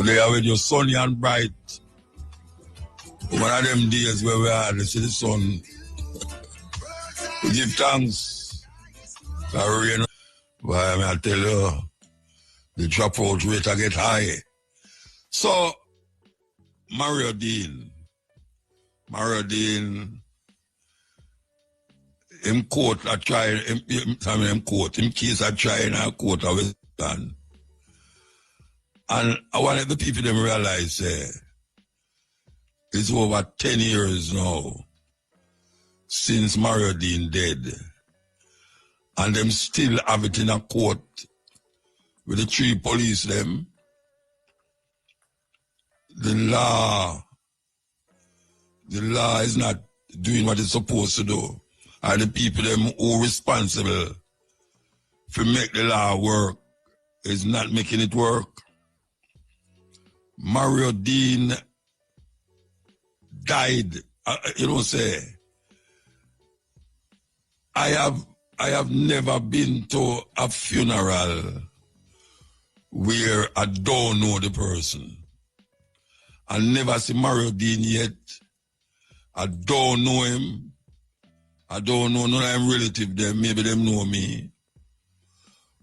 They are with your sunny and bright. One of them days where we are, they see the sun. We give thanks. Rain. But I tell you, the dropout rate I get high. So, Deane, him court I try, him case I try in a court of Western. And I want the people them realize it's over 10 years now since Deane dead. And them still have it in a court with the 3 police them. The law is not doing what it's supposed to do. And the people them who are responsible for make the law work is not making it work. Deane died. I have never been to a funeral where I don't know the person. I never see Deane yet. I don't know him. I don't know none of them relative them. Maybe them know me.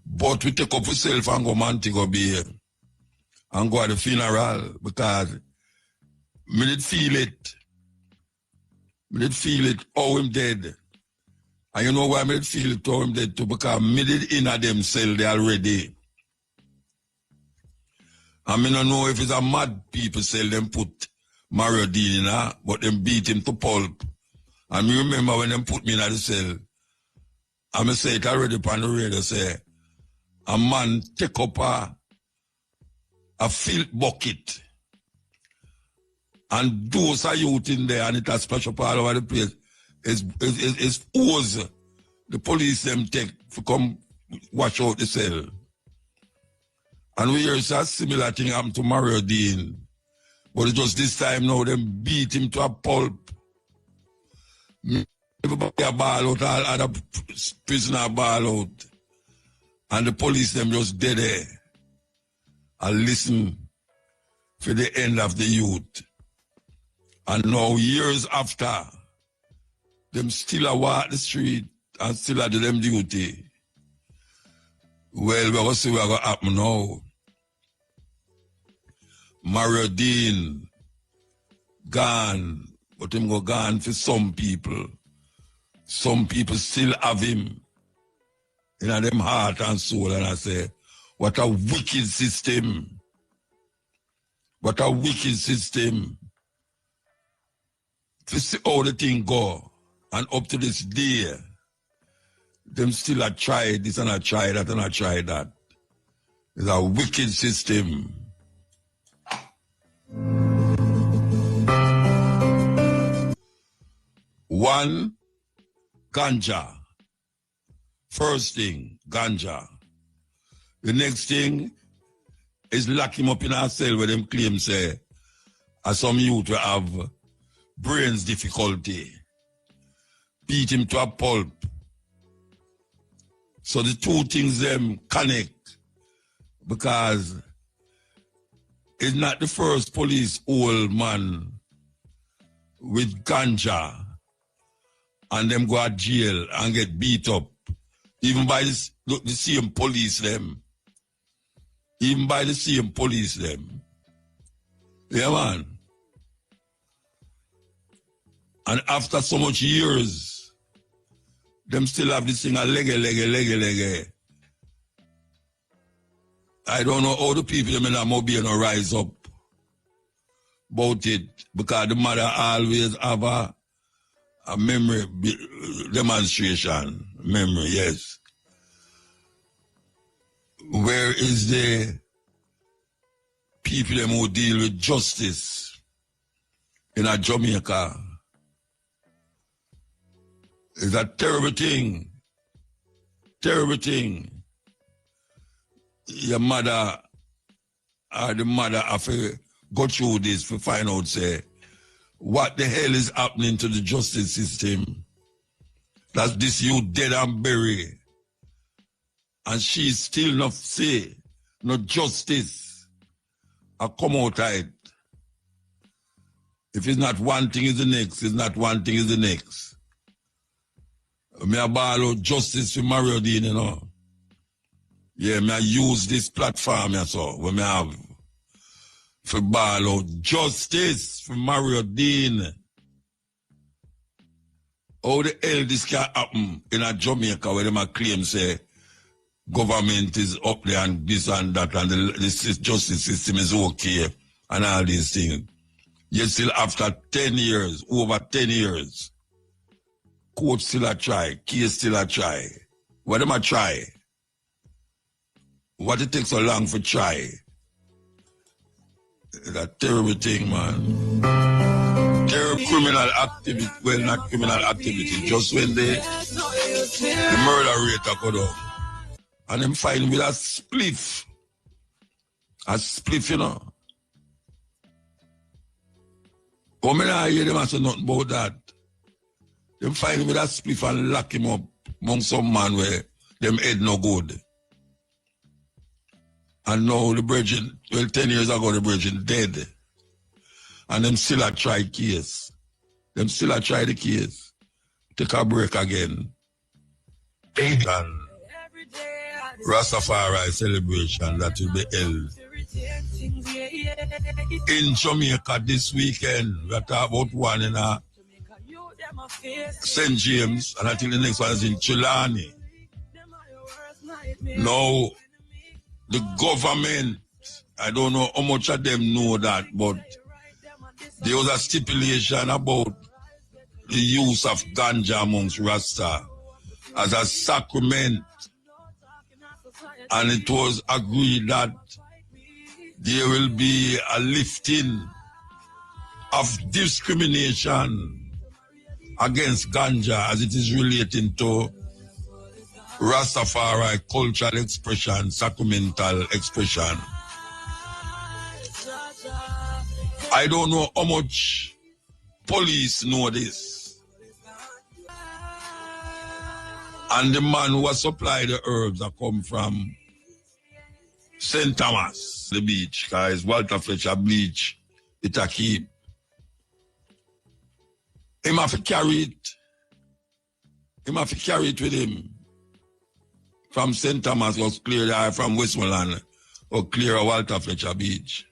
But we take up ourselves and go Montego Bay and go at the funeral because me did feel it. Oh, him dead. And you know why I did feel it how him dead too? Because me did in a them cell they already. I mean, I don't know if it's a mad people cell them put Deane in, but them beat him to pulp. And me remember when them put me in the cell, I say it already on the radio, say, a man take up a filth bucket and those are youth in there and it has splashed up all over the place. It's hose the police them take to come wash out the cell. And we hear a similar thing happen to Deane. But it just this time now, them beat him to a pulp. Everybody a ball out, all other prisoner ball out. And the police them just dead there. And listen for the end of the youth. And now years after, them still a walk the street and still a do them duty. Well, we're going to see what's going to happen now. Deane gone, but him go gone for some people. Some people still have him in them heart and soul. And I say, what a wicked system. What a wicked system. To see how the thing go. And up to this day, them still a try this and a try that and a try that. It's a wicked system. One, Ganja. First thing, Ganja. The next thing is lock him up in a cell where them claim say, as some youth will have brains difficulty. Beat him to a pulp. So the two things them connect because it's not the first police old man with ganja and them go to jail and get beat up. Even by the same police them. Even by the same police them. Yeah, man. And after so much years, them still have this thing a lege. I don't know how the people them in Mobile no rise up about it because the mother always have a memory demonstration. Memory, yes. Where is the people them who deal with justice in a Jamaica? It's a terrible thing. Terrible thing. Your mother or the mother have to go through this to find out, say, what the hell is happening to the justice system? That this youth dead and buried. And she's still not say, no justice. I come out of it. If it's not one thing, it's the next. It's not one thing, it's the next. Me a ball out justice for Mario Deane, you know. Yeah, me I use this platform, yeah, so, when me have for ball out justice for Mario Deane. How the hell this can happen in a Jamaica where them a claim say government is up there and this and that and the justice system is okay and all these things. Yet still after 10 years, over 10 years, court still a try, case still a try. What am I try? What it takes so long for try? It's a terrible thing, man. Terrible criminal activity, well, not criminal activity, just when the murder rate go down. And them find with a spliff. A spliff, you know. Come in and hear them and say nothing about that. Them find him with a spliff and lock him up among some man where them head no good. And now the virgin, well, 10 years ago the virgin dead. And them still a try case. Them still a try the case. Take a break again. And Rastafari celebration that will be held in Jamaica this weekend. We are talking about one in St. James, and I think the next one is in Chilani. Now, the government, I don't know how much of them know that, but there was a stipulation about the use of ganja amongst Rasta as a sacrament. And it was agreed that there will be a lifting of discrimination against ganja as it is relating to Rastafari cultural expression, sacramental expression. I don't know how much police know this. And the man who has supplied the herbs that come from St. Thomas, the beach, guys, Walter Fletcher bleach, it a keep. Him have to carry it. Him have to carry it with him. From St. Thomas was clear the eye from Westmoreland or clear Walter Fletcher Beach.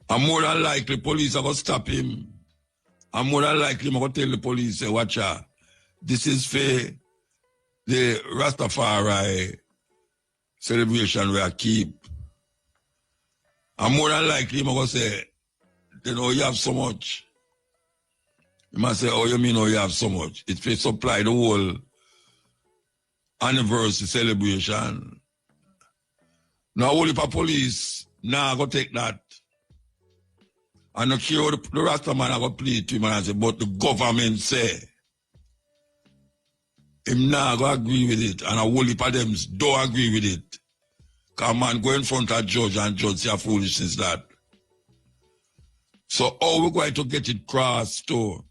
And more than likely, police are going to stop him. And more than likely, I'm going to tell the police, say, watch out. This is for the Rastafari celebration we keep. And more than likely, I'm going to say, you know, you have so much. You must say, oh, you mean, oh, you have so much. It's for supply the whole anniversary celebration. Now, all the police, now I go take that. And the care the Rasta man I go plead to him and say, but the government say, him now go agree with it, and a whole heap of them don't agree with it. Because man go in front of judge and judge say foolishness that. So how we going to get it crossed to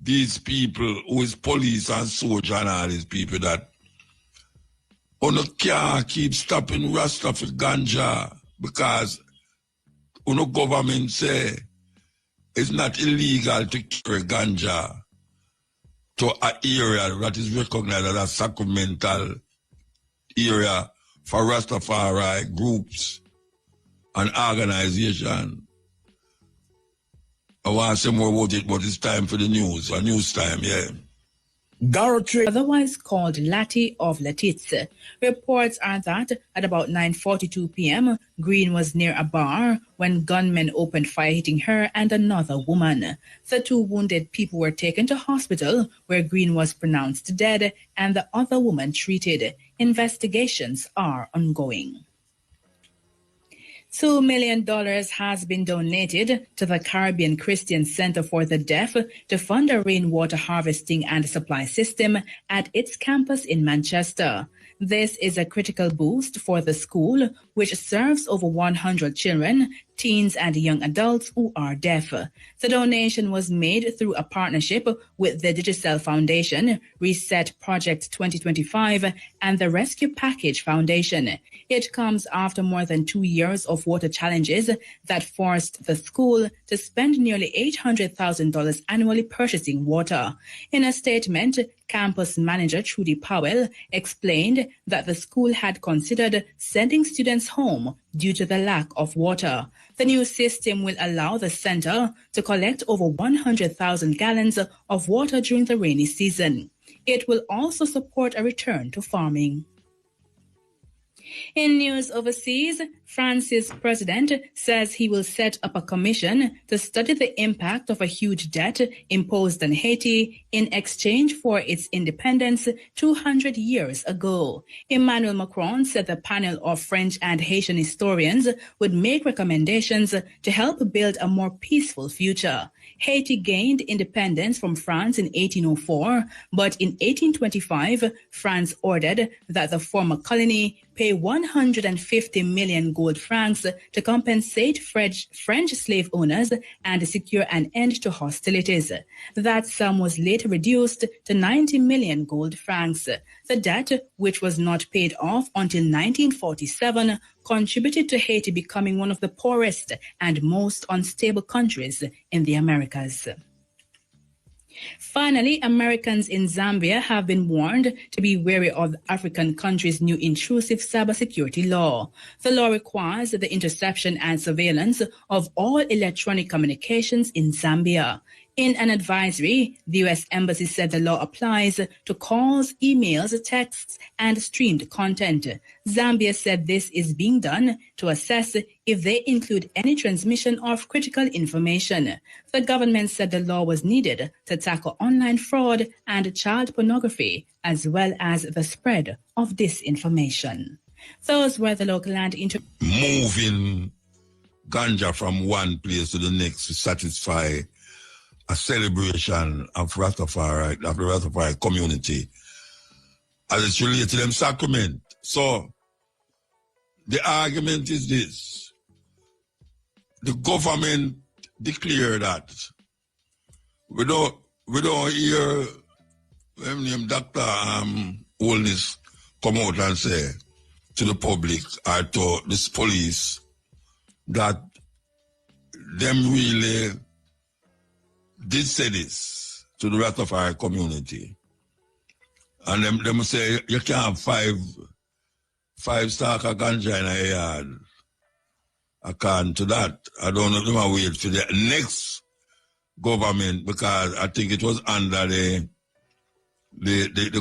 these people who is police and soldier and all these people that on can't keep stopping Rasta for ganja because the government say it's not illegal to carry ganja to an area that is recognized as a sacramental area for Rastafari groups and organizations. I want to say more about it, but it's time for the news, a news time, yeah. Otherwise called Lati of Latitz. Reports are that at about 9:42 p.m., Green was near a bar when gunmen opened fire hitting her and another woman. The two wounded people were taken to hospital where Green was pronounced dead and the other woman treated. Investigations are ongoing. $2 million has been donated to the Caribbean Christian Center for the Deaf to fund a rainwater harvesting and supply system at its campus in Manchester. This is a critical boost for the school, which serves over 100 children, teens and young adults who are deaf. The donation was made through a partnership with the Digicel Foundation, Reset Project 2025, and the Rescue Package Foundation. It comes after more than 2 years of water challenges that forced the school to spend nearly $800,000 annually purchasing water. In a statement, campus manager Trudy Powell explained that the school had considered sending students home due to the lack of water. The new system will allow the center to collect over 100,000 gallons of water during the rainy season. It will also support a return to farming. In news overseas, France's president says he will set up a commission to study the impact of a huge debt imposed on Haiti in exchange for its independence 200 years ago. Emmanuel Macron said the panel of French and Haitian historians would make recommendations to help build a more peaceful future. Haiti gained independence from France in 1804, but in 1825, France ordered that the former colony pay 150 million gold francs to compensate French slave owners and secure an end to hostilities. That sum was later reduced to 90 million gold francs. The debt, which was not paid off until 1947, contributed to Haiti becoming one of the poorest and most unstable countries in the Americas. Finally, Americans in Zambia have been warned to be wary of the African country's new intrusive cybersecurity law. The law requires the interception and surveillance of all electronic communications in Zambia. In an advisory, the U.S. Embassy said the law applies to calls, emails, texts, and streamed content. Zambia said this is being done to assess if they include any transmission of critical information. The government said the law was needed to tackle online fraud and child pornography, as well as the spread of disinformation. Those were the local and moving ganja from one place to the next to satisfy a celebration of Rastafari, of the Rastafari community, as it's related to them sacrament. So the argument is this: the government declared that we don't hear name Dr. Holness come out and say to the public or to this police that them really did say this to the Rastafari community. And them say you can't have five stalk of ganja in a yard. According to that, I don't know if they wait for the next government, because I think it was under the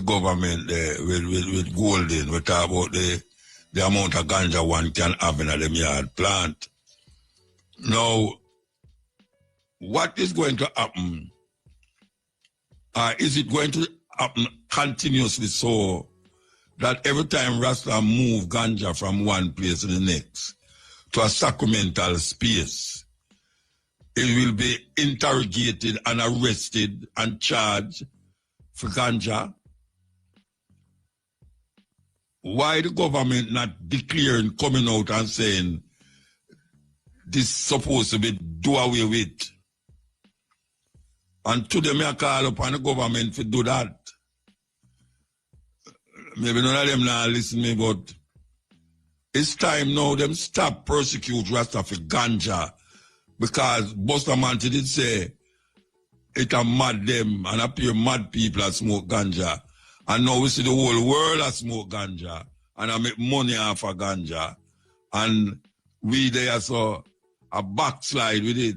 government with Golden. We talk about the amount of ganja one can have in a them yard plant. Now, what is going to happen? Is it going to happen continuously so that every time Rasta move ganja from one place to the next to a sacramental space, it will be interrogated and arrested and charged for ganja? Why the government not declaring, coming out and saying this is supposed to be do away with? And today I call upon the government to do that. Maybe none of them now listen to me, but it's time now them stop persecute Rasta for ganja, because Bustamante did say it a mad them and appear mad people that smoke ganja. And now we see the whole world that smoke ganja and I make money off of ganja. And we there so a backslide with it.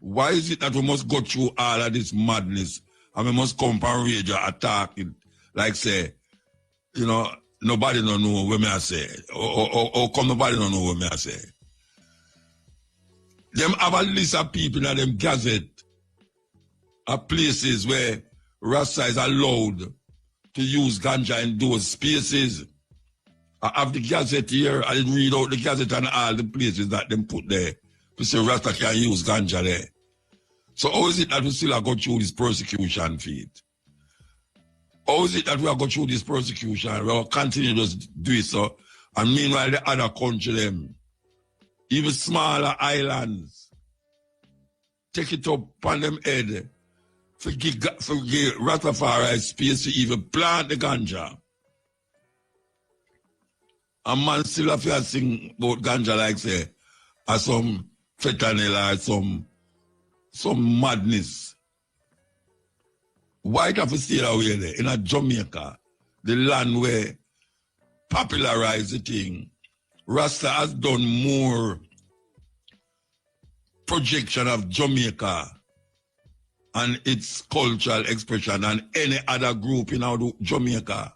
Why is it that we must go through all of this madness and we must come and rage or attack it? Like say, you know, nobody don't know what me I say. Or come nobody don't know what me I say. Them have a list of people in them gazette of places where Rasta is allowed to use ganja in those spaces. I have the gazette here. I didn't read out the gazette and all the places that them put there to say Rasta can use ganja there. So how is it that we still go through this persecution feed? How is it that we are going through this persecution? We will continue to do it so. And meanwhile, the other country, them, even smaller islands, take it up on them head for give Rastafari space to even plant the ganja. A man still have to sing about ganja like say, or some fentanyl or some madness. Why have to stay away there in a Jamaica, the land where popularize the thing? Rasta has done more projection of Jamaica and its cultural expression than any other group in our Jamaica.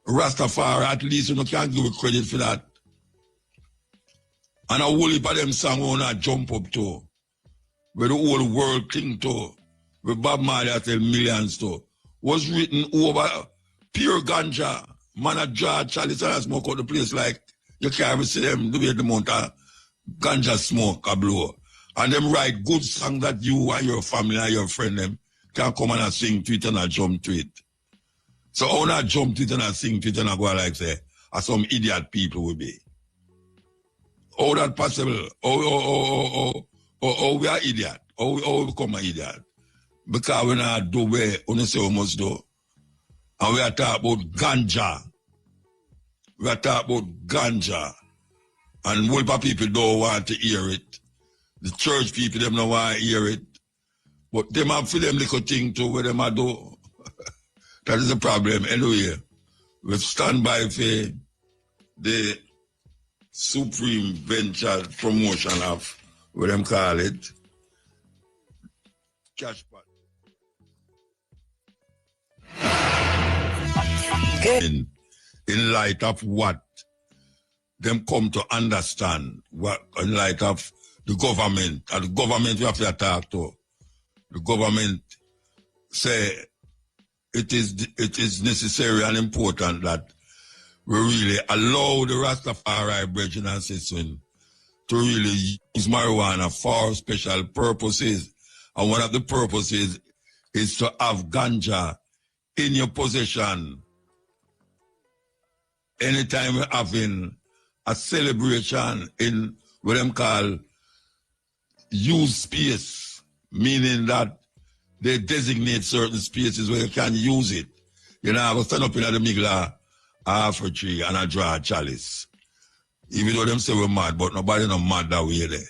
Rastafari, at least you can't give credit for that. And a whole heap of them song wanna jump up to, where the whole world cling to, where Bob Marley tell millions to, was written over pure ganja. Man a draw chalice and smoke out the place like you can't even see them the way the amount of ganja smoke a blow. And them write good songs that you and your family and your friend them can come and sing to it and jump to it. So how not jump to it and sing to it and go like say, as some idiot people will be. How that possible? Oh, we are idiot. Oh, we become an idiot. Because we not do where we say we must do. And we are talking about ganja. We are talking about ganja. And whole lot of people don't want to hear it. The church people, them don't want to hear it. But them have for them little thing too, where them are do. That is the problem. Anyway, we stand by for the supreme venture promotion of what them call it. Cash pot. In light of what them come to understand, what in light of the government, and the government we have to talk to. The government say it is necessary and important that we really allow the Rastafari brethren and sisters to really use marijuana for special purposes. And one of the purposes is to have ganja in your possession. Anytime we're having a celebration in what them call use space, meaning that they designate certain spaces where you can use it. You know, I was stand up in the middle of half a tree and I draw a chalice. Even though them say we're mad, but nobody not mad that way there.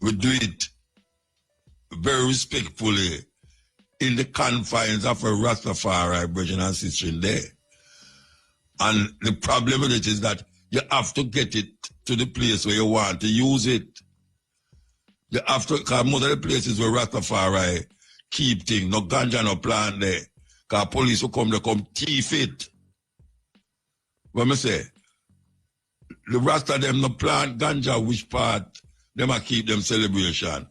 We do it very respectfully in the confines of a Rastafari brethren and sister in there. And the problem with it is that you have to get it to the place where you want to use it. You have to, because most of the places where Rastafari keep things, no ganja, no plant there. Because police will come, they come thief it. What me say? The Rasta them no plant ganja, which part them a keep them celebration.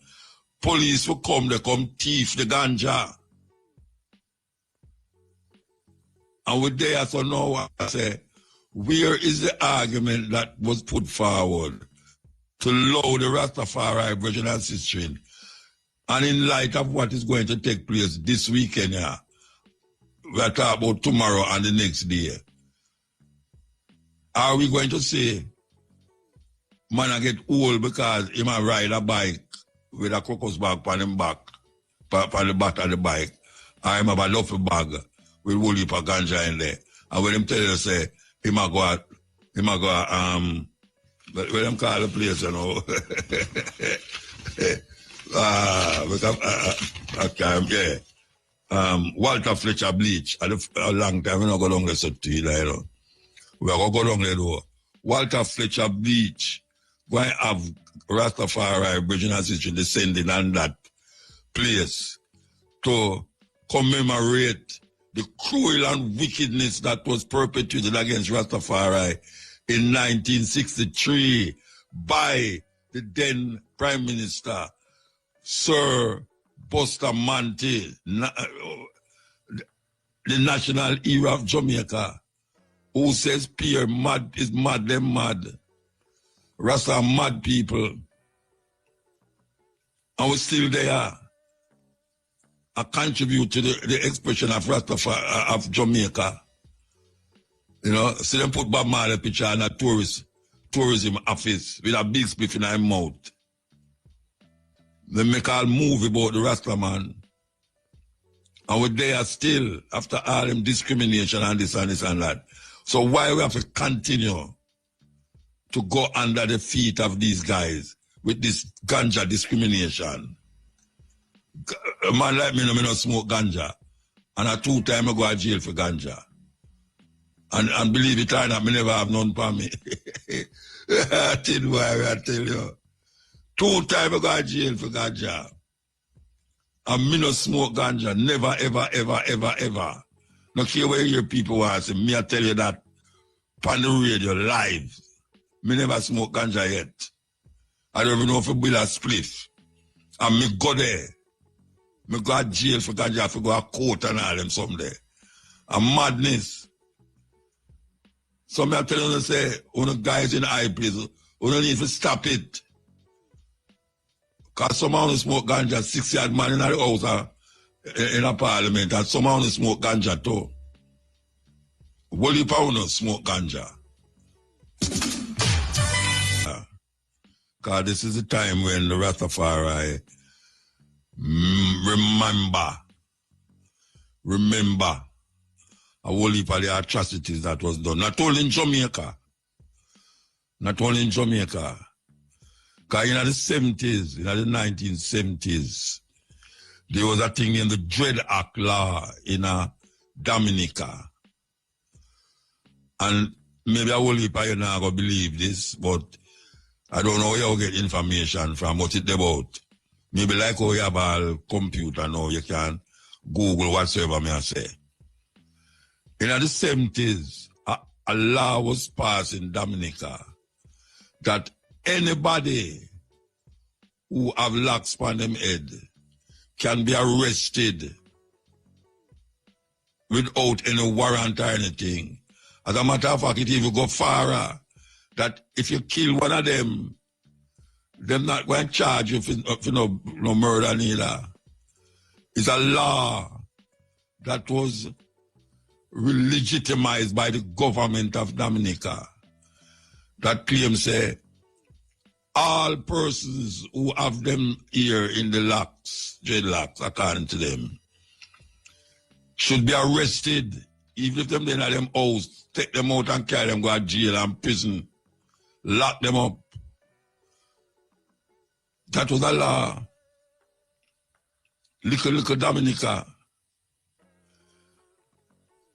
Police will come, they come thief the ganja. And with there, so now I say, where is the argument that was put forward to allow the Rastafari brethren and sisters? And in light of what is going to take place this weekend, we are talking about tomorrow and the next day. Are we going to say, man, I get old because he might ride a bike with a crocus bag on him back, on the back of the bike, or him have a duffel bag with a whole heap of ganja in there. And when him tell you, say, he might go, but what them call the place, you know. Walter Fletcher Bleach. A long time, we don't go down there, so you know. We are going to go down there, though. Walter Fletcher Bleach, going to have Rastafari brethren and sisters descending on that place to commemorate the cruel and wickedness that was perpetrated against Rastafari in 1963 by the then Prime Minister, Sir Bustamante, the national hero of Jamaica, who says Pierre mad is mad, them mad. Rasta are mad people. And we're still there. contribute to the expression of Rastafari, of Jamaica. You know, see them put Bob Marley picture in a tourism office with a big spliff in their mouth. They make a movie about the Rasta man. And we're there still after all them discrimination and this and this and that. So why we have to continue to go under the feet of these guys with this ganja discrimination? A man like me, no smoke ganja. And a 2 times I go to jail for ganja. And believe it or not, I never have none for me. I tell you. 2 times I go to jail for ganja. And me no smoke ganja. Never, ever, ever, ever, ever. No care where your people want to say. Me I tell you that on the radio live. Me never smoke ganja yet. I don't even know if I build a spliff. And me go there. Me go to jail for ganja. I have to go to court and all them someday. A madness. So me I tell you to say, when the guys in the high place, we don't need to stop it. Because some of them smoke ganja, 6 man in the house in a parliament, and some of them smoke ganja too. What if I smoke ganja? Because this is the time when the Rastafari remember a whole heap of the atrocities that was done. Not only in Jamaica. Because in the 70s, in the 1970s, there was a thing in the Dread Act law in Dominica. And maybe a whole heap of you not going to believe this, but I don't know where you get information from what it's about. Maybe like how you have a computer now, you can Google whatsoever me I say. In the 70s, a law was passed in Dominica that anybody who have locks on them head can be arrested without any warrant or anything. As a matter of fact, it even go farther that if you kill one of them not going to charge you for no murder neither. It's a law that was legitimized by the government of Dominica that claims say all persons who have them here in the locks, dreadlocks, according to them, should be arrested, even if them in them house, take them out and carry them, go to jail and prison, lock them up. That was a law. Little Dominica.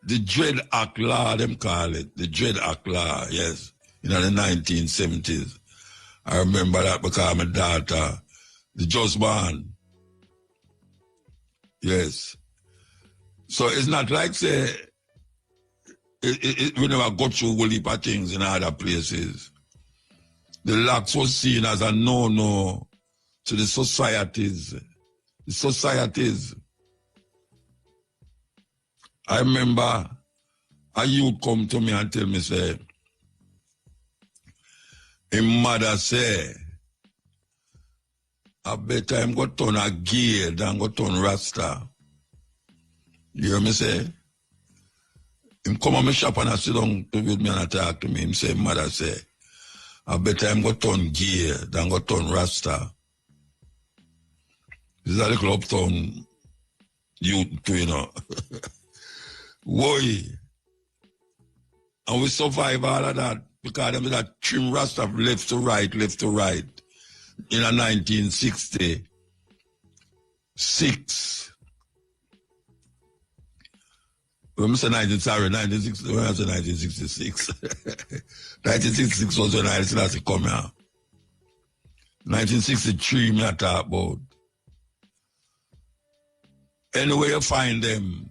The Dread Act law, them call it. The Dread Act law, yes. In the 1970s. I remember that because my daughter, the just born. Yes. So it's not like, say, we never got through a whole heap of things in other places. The locks was seen as a no-no to the societies. The societies. I remember a youth come to me and tell me, say, his mother say, I better him go turn a gay than go turn Rasta. You hear me say? Him come on my shop and I sit down with me and I talk to me. Him say, mother say, I better him go turn gay than go turn Rasta. This is a little uptown youth too, you know. Why? And we survive all of that because there was that trim Rasta left to right in a 1966. When I say 1966. 1966 was when I started to come here. 1963, me I talk about. Anywhere you find them,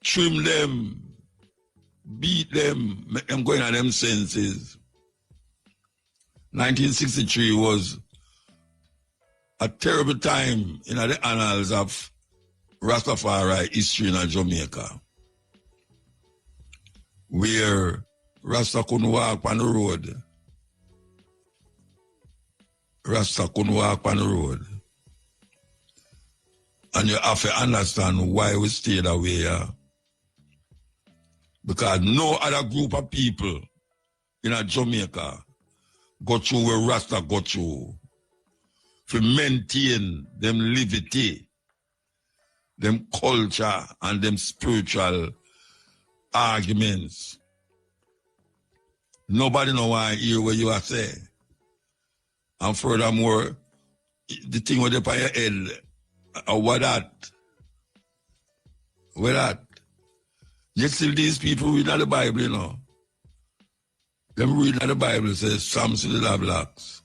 trim them, beat them, make them go into them senses. 1963 was a terrible time in the annals of Rastafari history in Jamaica, where Rasta couldn't walk on the road. Rasta couldn't walk on the road. And you have to understand why we stay that way. Because no other group of people in a Jamaica go through where Rasta go through. To maintain them liberty, them culture, and them spiritual arguments. Nobody know why hear what you are saying. And furthermore, the thing with the on your head, what that? What that? Yet still these people read the Bible, you know. Them reading the Bible says Samson did have locks.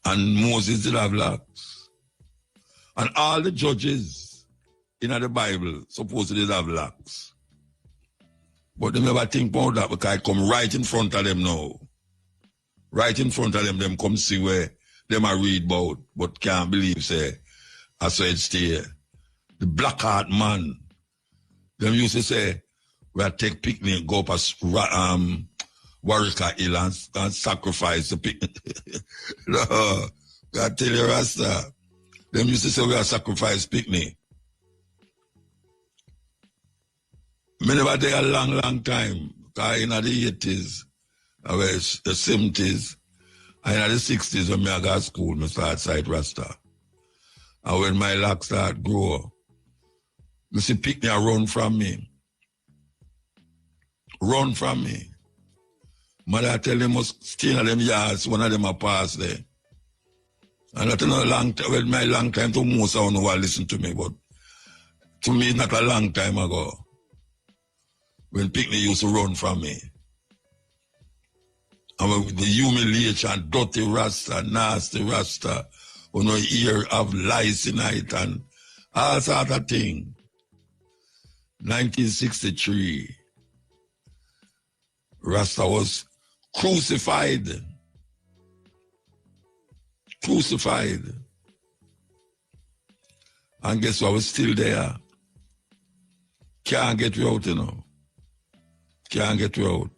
And Moses did have locks. And all the judges in the Bible supposedly have locks. But they never think about that because I come right in front of them now. Right in front of them come see where them I read about, but can't believe, say, I saw it stay. The black heart man, them used to say, we'll take picnic, go up a Warwick Hill and sacrifice the picnic. No, I tell you, Rasta, them used to say we'll sacrifice picnic. Me never take a long time, because in the 80s, the 70s, and in the 60s when I got to school, I started sight Rasta. And when my locks start grow, you see picnic run from me. Run from me. Mother tell them must stay in them yards, one of them a pass there. And that's not a long time, well, my long time to most of them will listen to me, but to me, not a long time ago. When picnic used to run from me. And with the humiliation, dirty Rasta, nasty Rasta, when no ear of lies in it and all sort of thing. 1963, Rasta was crucified. Crucified. And guess what? Was still there. Can't get you out, you know. Can't get you out.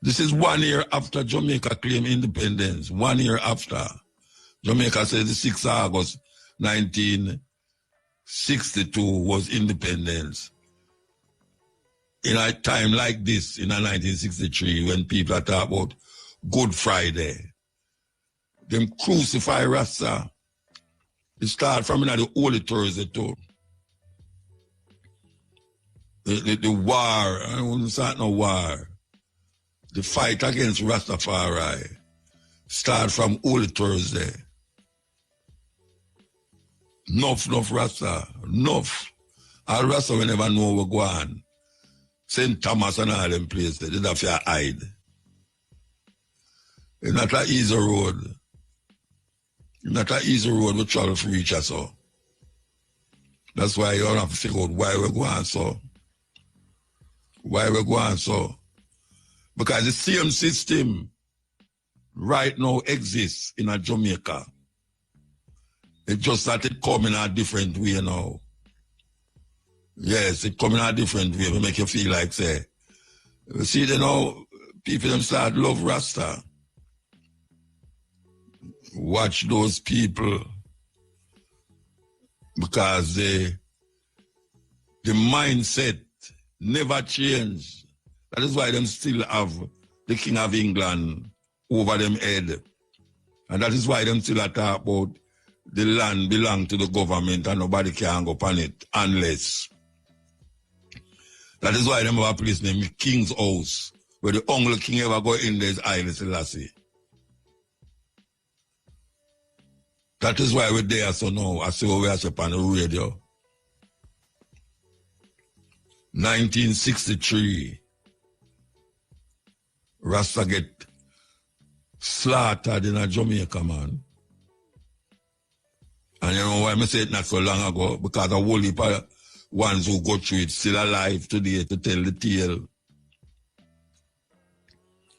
This is 1 year after Jamaica claimed independence. 1 year after. Jamaica said the 6th of August 1962 was independence. In a time like this, in 1963, when people are talking about Good Friday, them crucify Rasta. It started from the Holy Thursday too. The war, I don't start no war. The fight against Rastafari start from Holy Thursday. Enough Rasta, enough. All Rasta will never know where go on. St. Thomas and all them places, they did have to hide. It's not an easy road. It's not an easy road we travel to reach us so. That's why you don't have to figure out why we're going so. Why we're going so. Because the same system right now exists in a Jamaica. It just started coming a different way now. Yes, it coming a different way to make you feel like, say, you see, you know, people them start love Rasta. Watch those people because the mindset never changed. That is why them still have the King of England over them head. And that is why them still talk about the land belong to the government and nobody can go upon it unless. That is why them have a place named King's House, where the only king ever go in there is Haile Selassie. That is why we're there so now. I see what we are on the radio. 1963, Rasta get slaughtered in a Jamaica, man. And you know why I say it not so long ago? Because a whole heap of ones who go through it still alive today to tell the tale.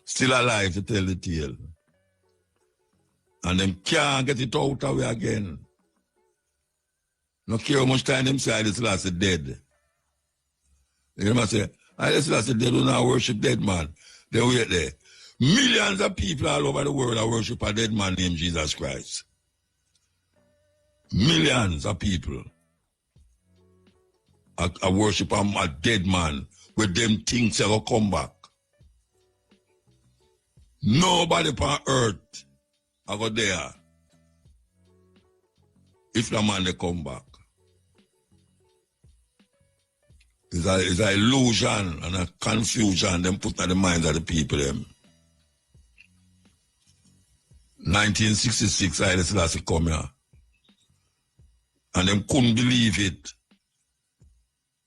Still alive to tell the tale. And them can't get it out of way again. No care how much time them say Haile Selassie dead. You know what I say? Haile Selassie dead, do not worship dead man. They wait there. Millions of people all over the world are worship a dead man named Jesus Christ. Millions of people I worship a dead man with them things that will come back. Nobody on earth I go there if the man they come back. It's an illusion and a confusion them put in the minds of the people them. 1966 I Selassie come here. And them couldn't believe it.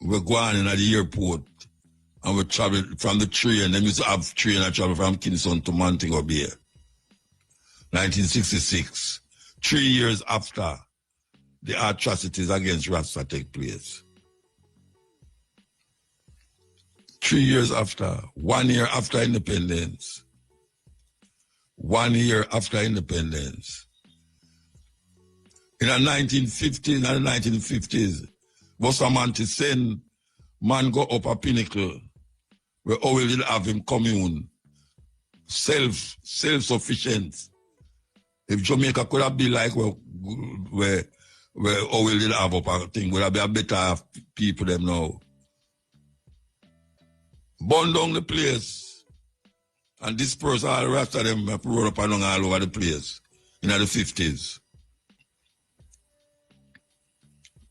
We're going in at the airport and we traveled from the train. Them used to have train and travel from Kingston to Montego Bay. 1966. 3 years after the atrocities against Rasta take place. 3 years after. 1 year after independence. 1 year after independence. In the 1950s and the 1950s, was a man to send man go up a pinnacle where all will have him commune, self-sufficient. If Jamaica could have been like where all will have up a thing, would have been a better people them now. Burn down the place and disperse all the rest of them roll up along all over the place in the 50s.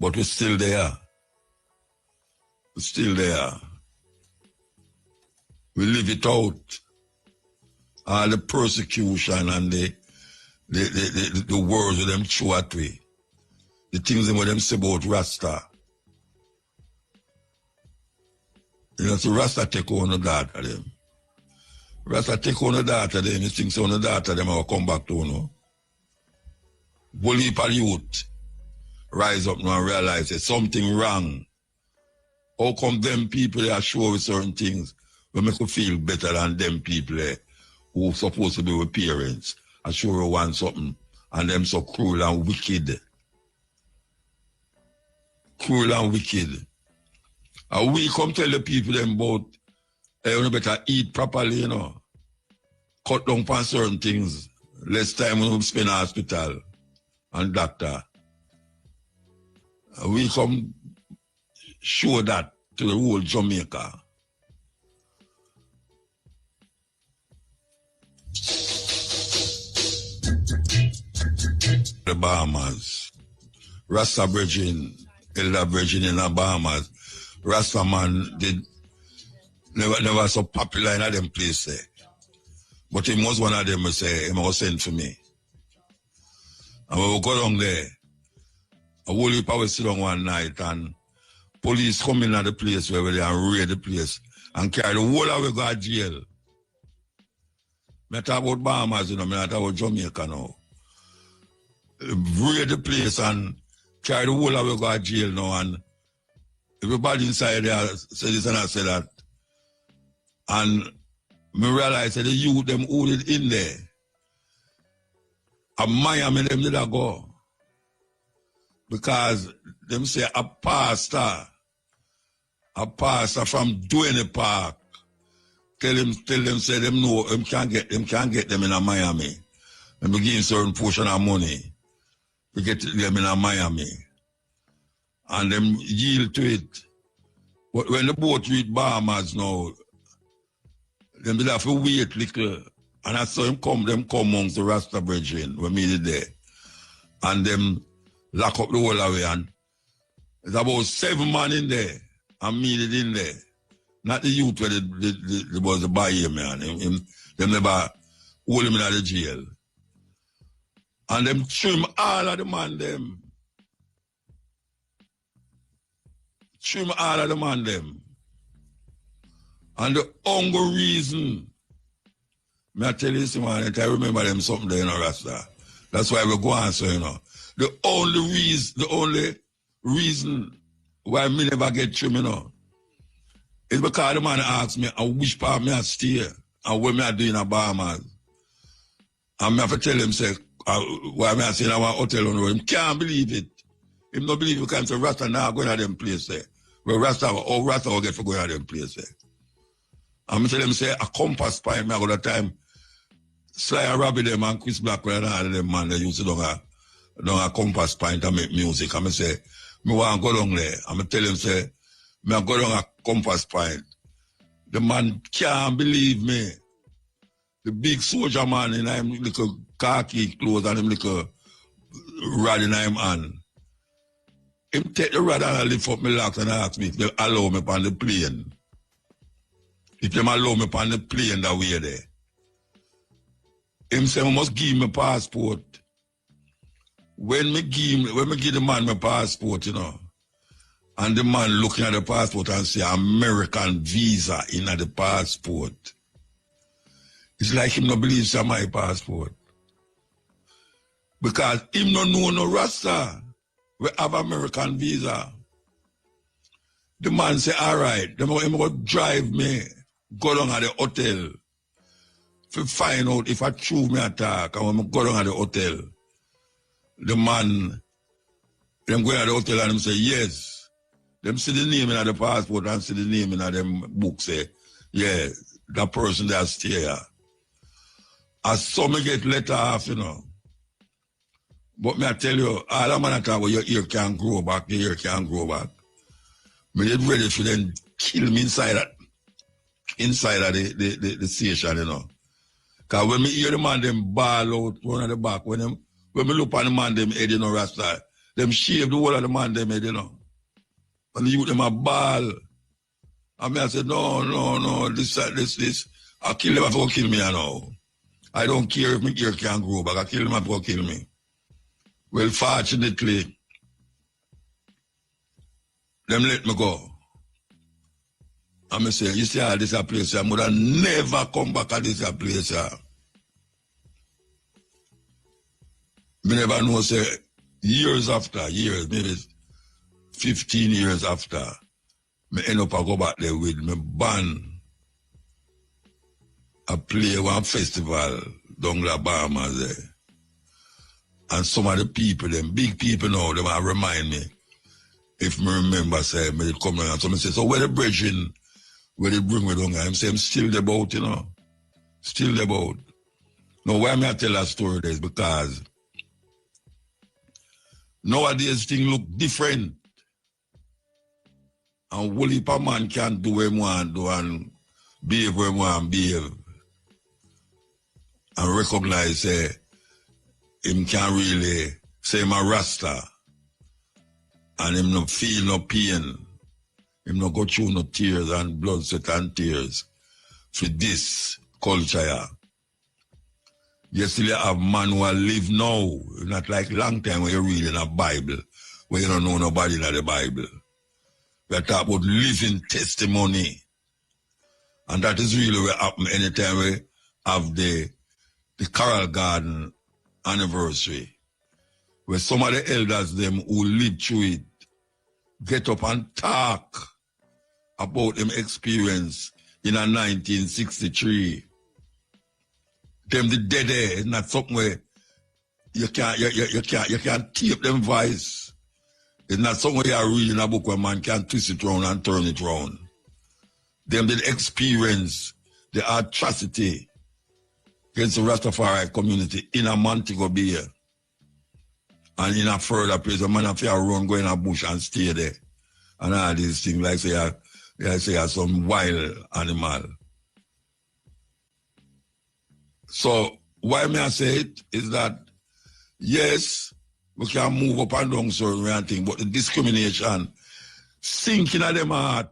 But we're still there. We're still there. We live it out. All the persecution and the words of them throw at we. The things that them say about Rasta. You know, so Rasta take on the data them. Rasta take on the data them. You think so on the data them will come back to you know. Bully for youth. Rise up now and realize there's something wrong. How come them people they are sure with certain things will make you feel better than them people who supposed to be with parents are sure you want something and them so cruel and wicked. Cruel and wicked. And we come tell the people them about you better eat properly, you know. Cut down on certain things. Less time when we spend in hospital and doctor. We come show that to the whole Jamaica. The Bahamas. Rasta Virgin, Elder Virgin in the Bahamas. Rasta man did never so popular in them places. But he was one of them who say, he was sent for me. And we go down there. A whole heap of us sit down one night and police come in at the place where they and raid the place and carry the whole of we go to jail. I talk about Bahamas, you know, I talk about Jamaica now. Raid the place and carry the whole of we go to jail now and everybody inside there say this and I say that. And I realize that the youth them hold it in there. And Miami them did I go. Because them say a pastor from Deane Park tell them say them no, them can't get them in a Miami. Them begin certain portion of money to get them in a Miami. And them yield to it. But when the boat reach Bahamas now, them will have to wait little. And I saw them come amongst the Rasta brethren when me did there. And them lock up the whole away and there's about 7 men in there and me did in there. Not the youth where there was the buy him, man. Them never hold him in the jail. And them trim all of the man them. Trim all of the man them. And the only reason, I tell you this, man, I remember them something there in Rasta. That's why we go on, so you know. The only reason why me never get trim, you know, is because the man asked me which part me I stay and what me I do in the Bahamas. And me have to tell him, say, why me I stay in our hotel on the road. He can't believe it. He don't believe it because Rasta now going to them place there. Where Rasta will get for going to them place there. And I tell him, say, a compass point, me I go the time, Sly and Robbie them and Chris Blackwell and all of them man, they used to do down a Compass Point and make music. And I say, me want to go down there. And I tell him, say, me I go down a Compass Point. The man can't believe me. The big soldier man in him little khaki clothes and him little rod in him hand. Him take the rod and lift up my locks and ask me if they allow me on the plane. If them allow me on the plane that way there. Him say I must give me passport. When me give the man my passport, you know, and the man looking at the passport and say American visa in the passport. It's like him not believe it's my passport. Because him no know no Rasta. We have American visa. The man say, all right, them go drive me, go down at the hotel, to find out if I true me attack, and when I go down at the hotel, the man, them go at the hotel and them say, yes. Them see the name in the passport and see the name in them book, say, yeah, that person that stay here. As some get letter off, you know. But me I tell you, all the man I talk about your ear can't grow back, your ear can't grow back. Me get ready for them kill me inside of the station, you know. Because when me hear the man them ball out one at the back, when me look on the man them head, you know, Rasta, them shave the whole of the man them head, you know. And the youth them a ball. And me I said, no, this. I'll kill them if they kill me, you know. I don't care if my ear can't grow back. I'll kill them if they kill me. Well, fortunately, them let me go. And I say, you see how this a place, I would have never come back at this a place. I never know, say, years after, maybe 15 years after, me end up I go back there with my band. I play one festival down the Bahamas there. And some of the people, them big people now, they might remind me. If me remember, say, me come down and somebody say, so where the bridging, where they bring me down, I'm saying, still the boat, you know. Still the boat. Now, why me I tell that story is because nowadays things look different. And whole heap of man can't do what he want to do and behave what he want to behave. And recognize, say, him can't really say him a Rasta. And him no feel no pain. Him no go through no tears and blood, sweat and tears for this culture. Yeah. You still have man who live now. Not like long time when you're reading a Bible, where you don't know nobody in the Bible. We're talking about living testimony. And that is really what happens anytime we have the Carol Garden anniversary, where some of the elders them who lived through it get up and talk about them experience in a 1963. Them the dead air is not something where you can't tape them voice. It's not something where you're reading a book where man can twist it around and turn it around. Them did experience the atrocity against the Rastafarian community in a Montego Bay and in a further place. A man have to run, go in a bush and stay there. And all these things like say some wild animal. So why may I say it is that yes, we can move up and down certain things, but the discrimination sinking at them heart.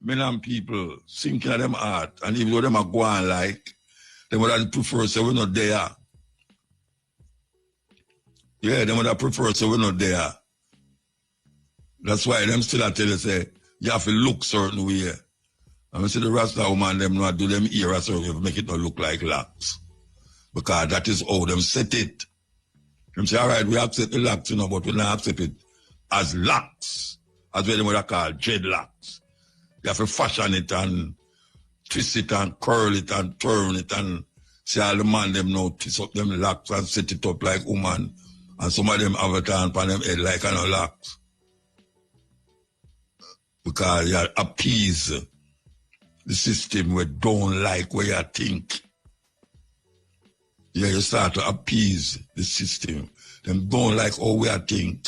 Men and people sinking at them heart. And even though them are going like, they would have preferred say we're not there. Yeah, they would have preferred say we're not there. That's why them still tell you say, you have to look certain way. And we see the Rasta woman, them not do them ear a certain way to make it not look like locks. Because that is how them set it. Them say, all right, we accept the locks, you know, but we don't accept it as locks. As what they would have called dreadlocks. You have to fashion it and twist it and curl it and turn it and see all the man them now twist up them locks and set it up like woman. And some of them have a turn upon them head like an locks. Because you appease the system we don't like what you think. Yeah, you start to appease the system. Them don't like how we think.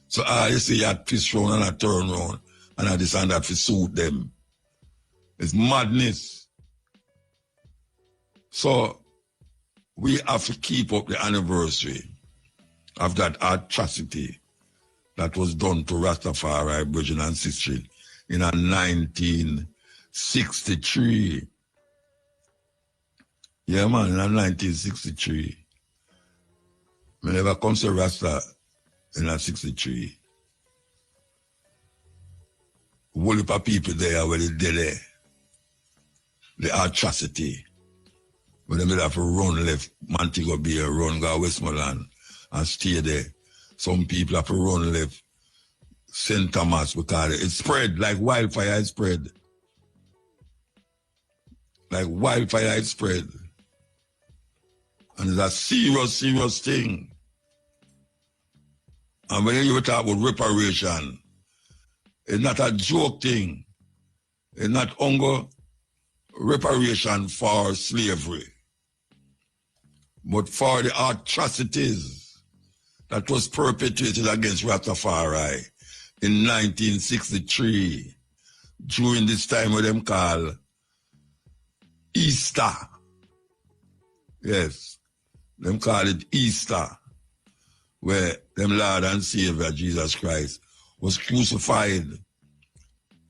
So you see you twist round and I turn round and I decide that to suit them. It's madness. So we have to keep up the anniversary of that atrocity that was done to Rastafari, Virgin and Sister in 1963. Yeah, man, in 1963. I never come to Rasta in 1963. Whole heap of people there where they did there. The atrocity. When they have to run left, Montego Bay, run go Westmoreland and stay there. Some people have to run left St. Thomas because it spread like wildfire, it spread. Like wildfire, it spread. And it's a serious, serious thing. And when you talk about reparation, it's not a joke thing. It's not only reparation for slavery, but for the atrocities that was perpetrated against Rastafari in 1963, during this time what them call Easter. Yes, them call it Easter, where them Lord and Savior Jesus Christ was crucified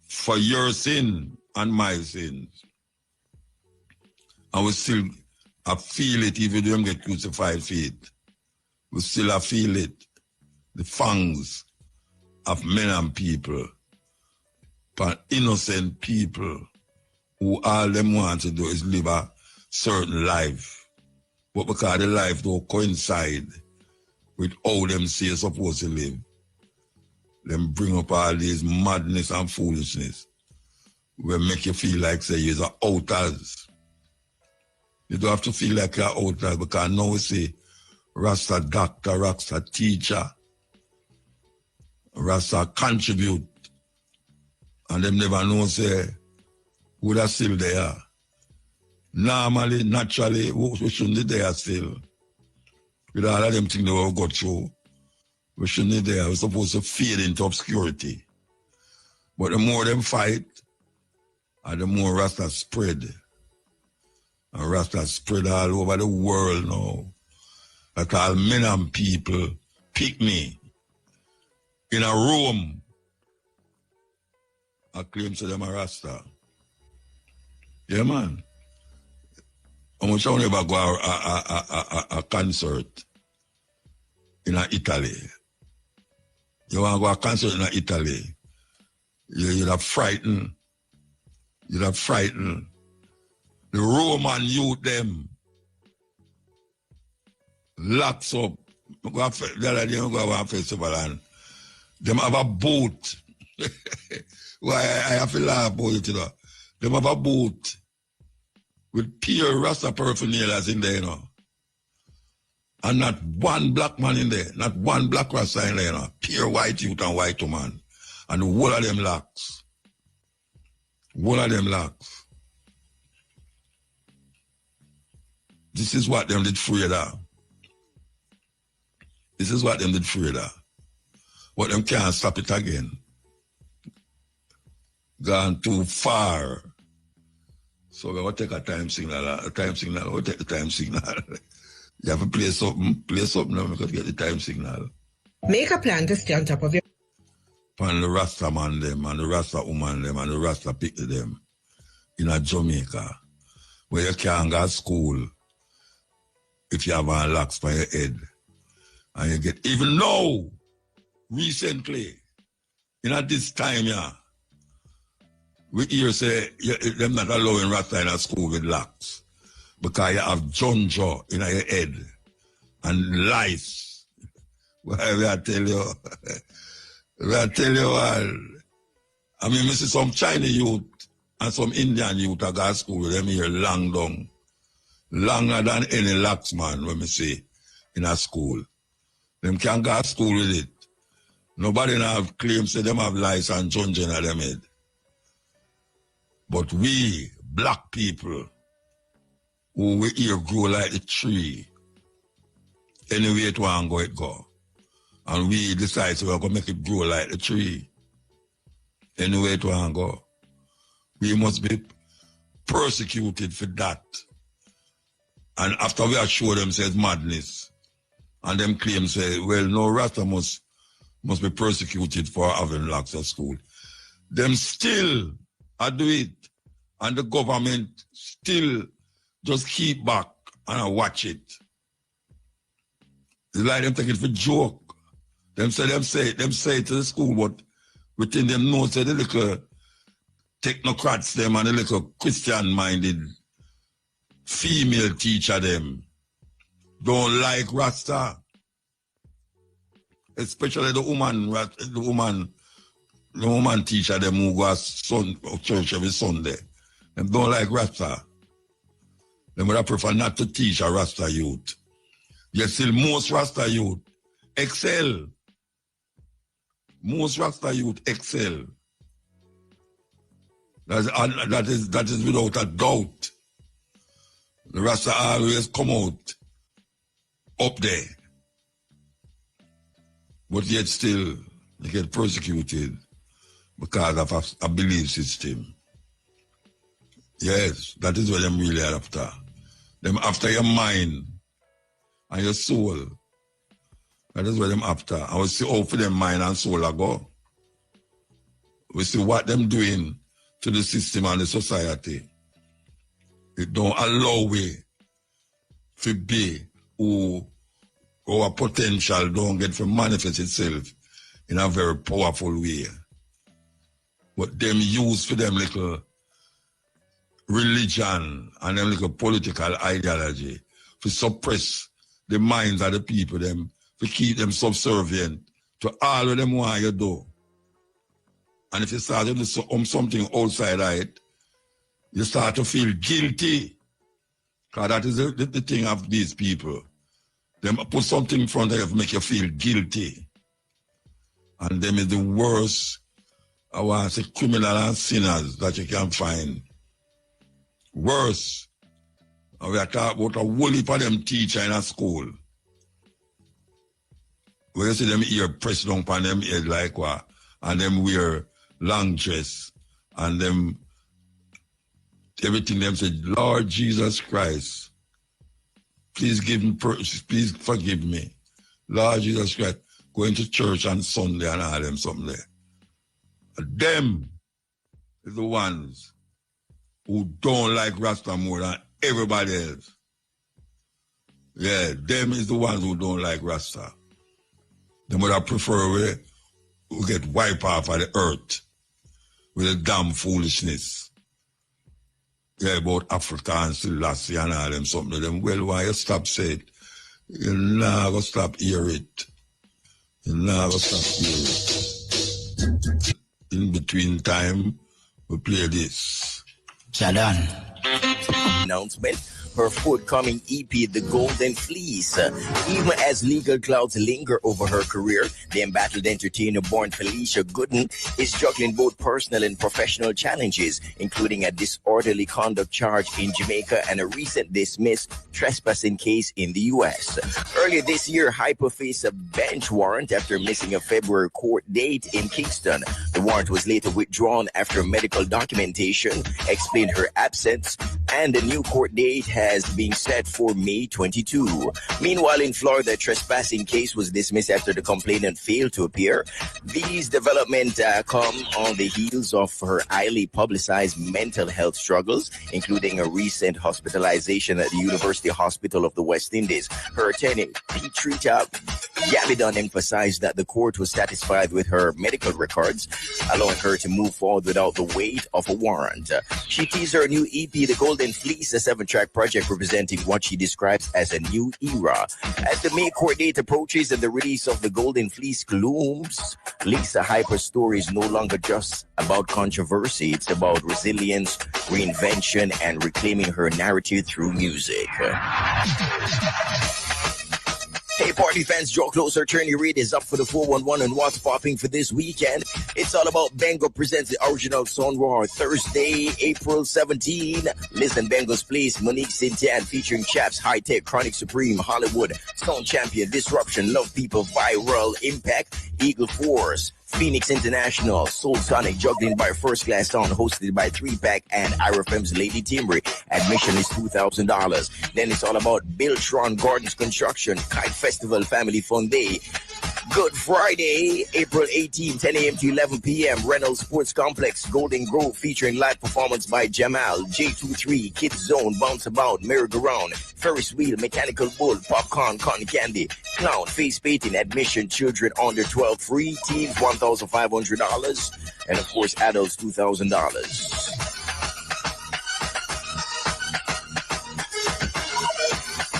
for your sin and my sins. And we still feel it even if you don't get crucified for it. We still feel it. The fangs of men and people, but innocent people who all them want to do is live a certain life. But because the life don't coincide with how them say you're supposed to live, them bring up all these madness and foolishness will make you feel like say you're outers. You don't have to feel like you're outers because now we say Rasta doctor, Rasta teacher, Rasta contribute, and them never know say who that still there. Normally, naturally, we shouldn't be there still. With all of them things that we've got through, we shouldn't be there. We're supposed to fade into obscurity. But the more them fight, and the more Rasta spread. And Rasta spread all over the world now. Like all men and people pick me in a room. I claim to them a Rasta. Yeah, man. I'm going to never go a concert in Italy. You want to go a concert in Italy, you'd have frightened. You'd have frightened. The Roman youth them locks up. The other day I go to a festival and them have a boat. Why I have to laugh about it, you know. Them have a boat with pure Rasta paraphernalias in there, you know. And not one black man in there, not one black Rasta in there, you know. Pure white youth and white woman. And the whole of them locks. Whole of them locks. This is what them did afraid of. This is what them did afraid of. But them can't stop it again. Gone too far. So we will take a time signal. We'll take the time signal. You have to play something now because you get the time signal. Make a plan to stay on top of your... And the Rasta man them, and the Rasta woman them, and the Rasta people them in a Jamaica, where you can't go to school if you have a locks by your head. And you get, even now, recently, in this time, yeah, we hear say, them not allowing Rasta in a school with locks because you have Ganja in your head and lice. Well, I tell you, I mean, I see some Chinese youth and some Indian youth that go to school with them here long down. Longer than any locks man, when me say, in a school. Them can't go to school with it. Nobody now have claims say them have lice and Ganja in them head. But we, black people, who we here grow like the tree. Anyway it want go, it go. And we decide so we're going to make it grow like the tree. Anyway it want go. We must be persecuted for that. And after we are show them says madness, and them claim say, well, no, Rasta must be persecuted for having locks of school. Them still do it, and the government still just keep back and watch it. It's like them take it for joke. Them say to the school, but within them know say the little technocrats them and the little Christian-minded female teacher them don't like Rasta. Especially the woman teacher them who go to church every Sunday. Them don't like Rasta. Them would prefer not to teach a Rasta youth. Yet still most Rasta youth excel. Most Rasta youth excel. That is without a doubt. The Rasta always come out up there. But yet still they get persecuted because of a belief system. Yes, that is what them really are after. Them after your mind and your soul. That is what them after. And we see how for them mind and soul are go. We see what them doing to the system and the society. It don't allow we to be who our potential don't get to manifest itself in a very powerful way. But them use for them little religion and them little political ideology to suppress the minds of the people, them to keep them subservient to all of them want you do. And if you start to do something outside of it, you start to feel guilty. Because that is the thing of these people. They put something in front of you to make you feel guilty. And them is the worst, I want to say, criminal and sinners that you can find. Worse. And we are talking about a whole heap of them teacher in a school. Where you see them ear pressed down upon them head like what, and them wear long dress, and them everything them said, Lord Jesus Christ, please please forgive me. Lord Jesus Christ, going to church on Sunday and all them something there. Them is the ones who don't like Rasta more than everybody else. Yeah, them is the ones who don't like Rasta. Them would have prefer we get wiped off of the earth with the damn foolishness. Yeah, about Africa and Selassie and all them something to them. Well, why you stop say it? You'll never stop hear it. You'll never stop hear it. In between time, we play this. Jadan. Announcement. Her forthcoming EP, The Golden Fleece. Even as legal clouds linger over her career, the embattled entertainer born Felicia Gooden is juggling both personal and professional challenges, including a disorderly conduct charge in Jamaica and a recent dismissed trespassing case in the U.S. Earlier this year, Hyper faced a bench warrant after missing a February court date in Kingston. The warrant was later withdrawn after medical documentation explained her absence, and a new court date has been set for May 22. Meanwhile, in Florida, a trespassing case was dismissed after the complainant failed to appear. These developments come on the heels of her highly publicized mental health struggles, including a recent hospitalization at the University Hospital of the West Indies. Her attorney, Petrita Gavidon, emphasized that the court was satisfied with her medical records, allowing her to move forward without the weight of a warrant. She teased her new EP, The Golden Fleece, a 7-track project representing what she describes as a new era. As the May court date approaches and the release of The Golden Fleece looms, Lisa Hyper's story is no longer just about controversy. It's about resilience, reinvention, and reclaiming her narrative through music. Hey, party fans, draw closer, turn your radios up for the 411 and what's popping for this weekend. It's all about Bengo presents the original Son Roar Thursday, April 17. Listen, Bengo's Place, Monique Sintian featuring Chaps, High Tech, Chronic Supreme, Hollywood, Sound Champion, Disruption, Love People, Viral, Impact, Eagle Force, Phoenix International, Soul Sonic, juggling by First Class Sound, hosted by 3-Pack and IRFM's Lady Timbre. Admission is $2,000. Then it's all about Biltron Gardens Construction, Kite Festival Family Fun Day. Good Friday, April 18, 10 a.m. to 11 p.m. Reynolds Sports Complex, Golden Grove, featuring live performance by Jamal, J23, Kids Zone, Bounce About, Merry-Go-Round, Ferris Wheel, Mechanical Bull, Popcorn, Cotton Candy, Clown, Face Painting, Admission, children under 12 free, teens $1,500, and of course adults $2,000.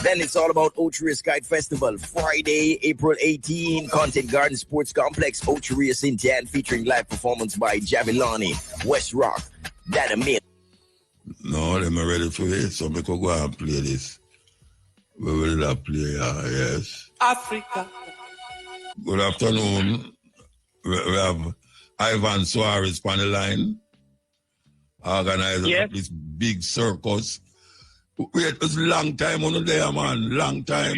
Then it's all about Ocheria Kite Festival, Friday, April 18, Content Garden Sports Complex, Ocheria Sintian, featuring live performance by Javilani, West Rock, Dada Mill. No, I'm ready for this, so we could go and play this. We will play, yes. Africa. Good afternoon. We have Ivan Suarez on the line, organizer of this big circus. Wait, it was a long time on there, man. Long time.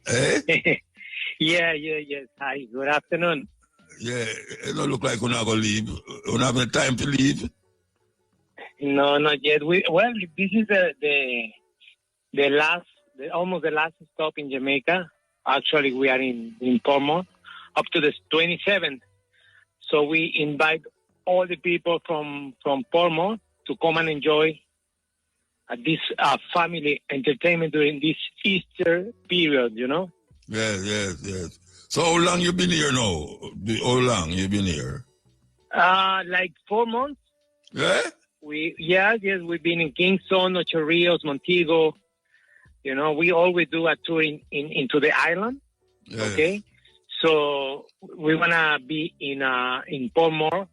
Eh? Yes. Hi, good afternoon. Yeah, it don't look like we're not going to leave. We don't have any time to leave. No, not yet. This is almost the last stop in Jamaica. Actually, we are in Portmore up to the 27th. So we invite all the people from Portmore to come and enjoy this family entertainment during this Easter period, you know? Yes. So how long you been here now? How long you been here? Like 4 months. Yeah? We've been in Kingston, Ocho Rios, Montego. You know, we always do a tour into the island. Yes. Okay? So we want to be in Portmore,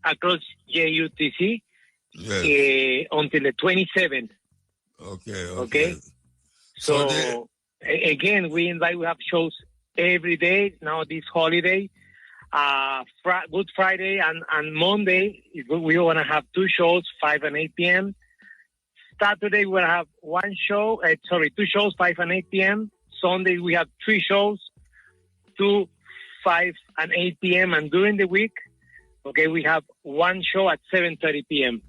across JUTC. Yes. Until the 27th. Okay. So again, we have shows every day now this holiday. Good Friday and Monday, we want to have 2 shows, 5 and 8 p.m. Saturday, we'll have 2 shows, 5 and 8 p.m. Sunday, we have 3 shows, 2, 5 and 8 p.m. And during the week, we have 1 show at 7:30 p.m.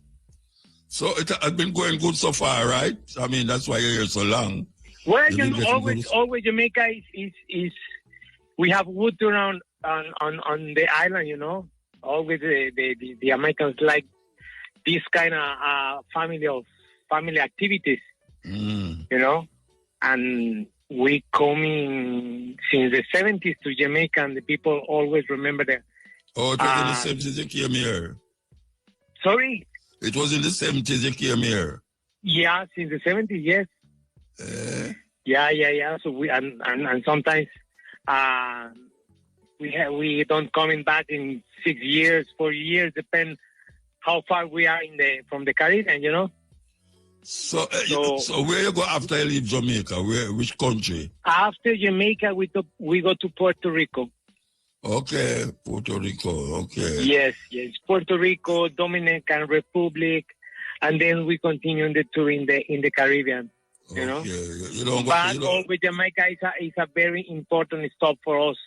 So it has been going good so far, right? I mean, that's why you're here so long. Well, always Jamaica is we have wood around on the island, you know. Always the Americans like this kind of family activities, you know. And we coming since the 70s to Jamaica, and the people always remember that. Oh, it was in the 70s you came here. Sorry? It was in the 70s you came here. Yeah, since the 70s, yes. Yeah. So we and sometimes we don't coming back in 6 years, 4 years, depend how far we are from the Caribbean, you know. So where you go after you leave Jamaica? Which country? After Jamaica, we go to Puerto Rico. Okay, Puerto Rico. Okay. Yes. Puerto Rico, Dominican Republic, and then we continue the tour in the Caribbean. You know. But always Jamaica is a very important stop for us.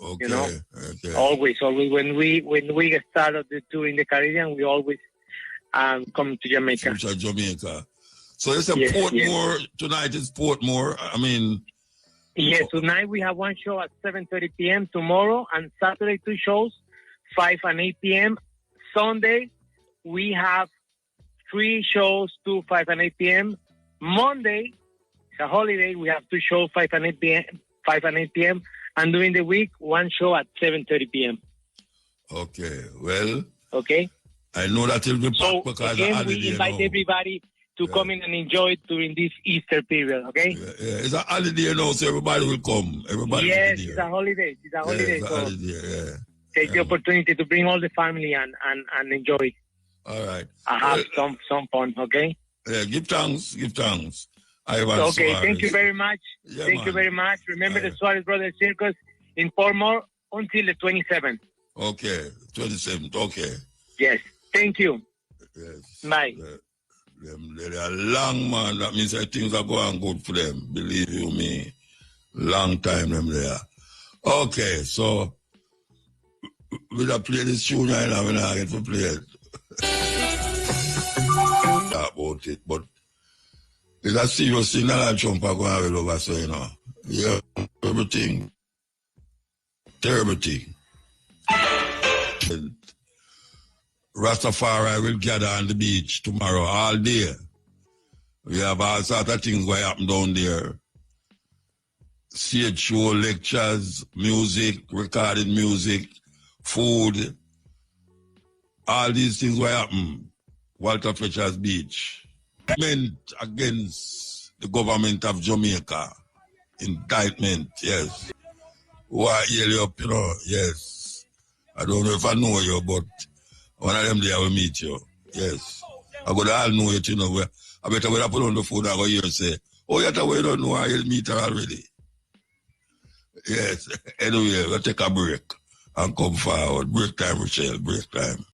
Okay. You know. Okay. Always when we started the tour in the Caribbean, we always come to Jamaica. So it's Portmore tonight. Is Portmore? I mean. Yes, tonight we have 1 show at 7:30 p.m. Tomorrow and Saturday 2 shows, 5 and 8 p.m. Sunday we have 3 shows, 2, 5 and 8 p.m. Monday, it's a holiday, we have 2 shows, 5 and 8 p.m. And during the week, 1 show at 7:30 p.m. Okay, well. Okay. I know that it'll be so because again, we invite everybody to come in and enjoy it during this Easter period, okay? Yeah. It's a holiday now, so everybody will come. Yes, it's a holiday. It's a holiday. Take the opportunity to bring all the family and enjoy. All right. Have some fun, okay? Yeah, give thanks. Ivan Okay, Suarez. thank you very much. Yeah, Thank man. you very much. Remember the Suarez Brothers Circus in Portmore until the 27th. Okay, 27th. Okay. Yes, thank you. Yes. Bye. They are long, man. That means that things are going good for them. Believe you me. Long time them there. Okay, so we'll play this tune right now. We're not going to play it. About it, but it's a serious thing that Trump are going to have over, so you know. Yeah, everything. Terrible thing. And Rastafari will gather on the beach tomorrow all day. We have all sorts of things going to happen down there. Stage show, lectures, music, recorded music, food. All these things will happen. Walter Fletcher's Beach. Meant against the government of Jamaica. Indictment, yes. Why yell you up, you know, yes. I don't know if I know you, but one of them day I will meet you. Yes. I go to all know it, you know. I better when I put on the phone, I go hear you say, oh, you don't know, I'll meet her already. Yes. Anyway, we'll take a break and come forward. Break time, Michelle, break time.